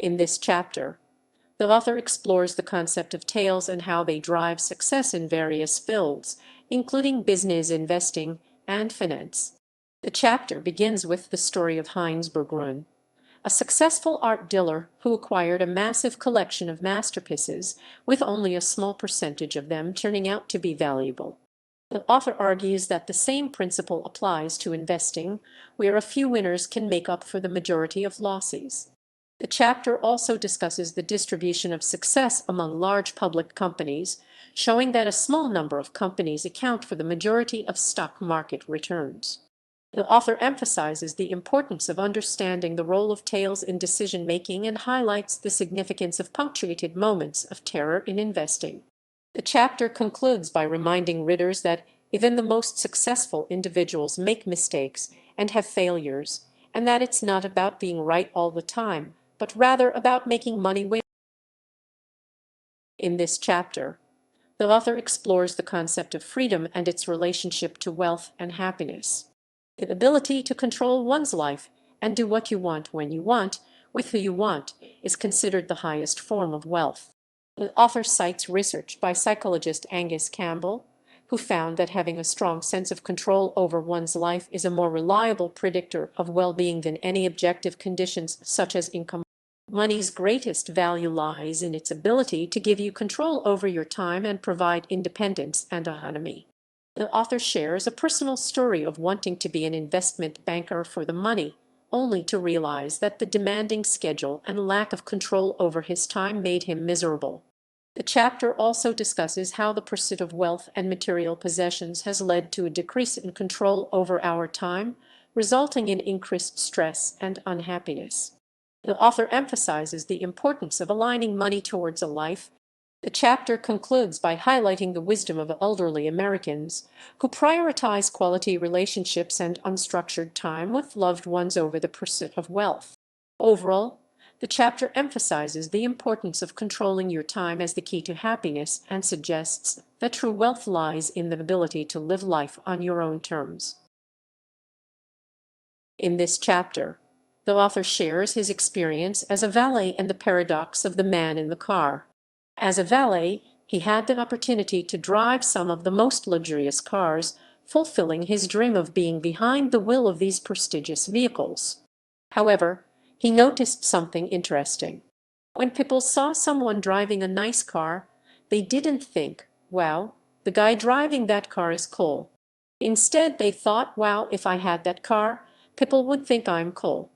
In this chapter, the author explores the concept of tails and how they drive success in various fields, including business, investing, and finance. The chapter begins with the story of Heinz Bergrun, a successful art dealer who acquired a massive collection of masterpieces, with only a small percentage of them turning out to be valuable. The author argues that the same principle applies to investing, where a few winners can make up for the majority of losses. The chapter also discusses the distribution of success among large public companies, showing that a small number of companies account for the majority of stock market returns. The author emphasizes the importance of understanding the role of tails in decision-making and highlights the significance of punctuated moments of terror in investing. The chapter concludes by reminding readers that even the most successful individuals make mistakes and have failures, and that it's not about being right all the time, but rather about making money win. In this chapter, the author explores the concept of freedom and its relationship to wealth and happiness. The ability to control one's life and do what you want when you want, with who you want, is considered the highest form of wealth. The author cites research by psychologist Angus Campbell, who found that having a strong sense of control over one's life is a more reliable predictor of well-being than any objective conditions such as income. Money's greatest value lies in its ability to give you control over your time and provide independence and autonomy. The author shares a personal story of wanting to be an investment banker for the money, only to realize that the demanding schedule and lack of control over his time made him miserable. The chapter also discusses how the pursuit of wealth and material possessions has led to a decrease in control over our time, resulting in increased stress and unhappiness. The author emphasizes the importance of aligning money towards a life. The chapter concludes by highlighting the wisdom of elderly Americans who prioritize quality relationships and unstructured time with loved ones over the pursuit of wealth. Overall, the chapter emphasizes the importance of controlling your time as the key to happiness and suggests that true wealth lies in the ability to live life on your own terms. In this chapter, the author shares his experience as a valet and the paradox of the man in the car. As a valet, he had the opportunity to drive some of the most luxurious cars, fulfilling his dream of being behind the wheel of these prestigious vehicles. However, he noticed something interesting. When people saw someone driving a nice car, they didn't think, wow, the guy driving that car is cool. Instead, they thought, wow, if I had that car, people would think I'm cool.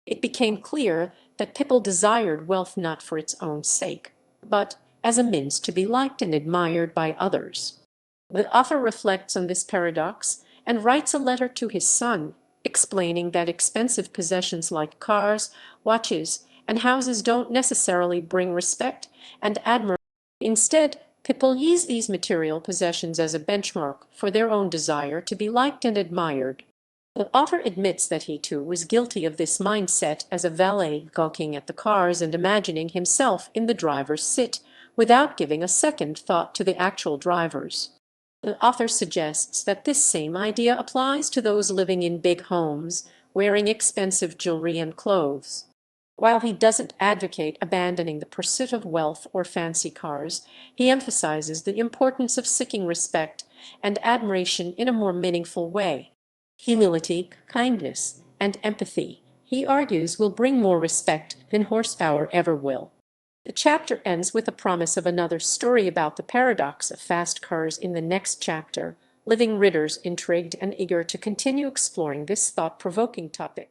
It became clear that people desired wealth not for its own sake, but as a means to be liked and admired by others. The author reflects on this paradox and writes a letter to his son, explaining that expensive possessions like cars, watches, and houses don't necessarily bring respect and admiration. Instead, people use these material possessions as a benchmark for their own desire to be liked and admired. The author admits that he too was guilty of this mindset as a valet, gawking at the cars and imagining himself in the driver's seat without giving a second thought to the actual drivers. The author suggests that this same idea applies to those living in big homes, wearing expensive jewelry and clothes. While he doesn't advocate abandoning the pursuit of wealth or fancy cars, he emphasizes the importance of seeking respect and admiration in a more meaningful way. Humility, kindness, and empathy, he argues, will bring more respect than horsepower ever will. The chapter ends with a promise of another story about the paradox of fast cars in the next chapter, leaving readers intrigued and eager to continue exploring this thought-provoking topic.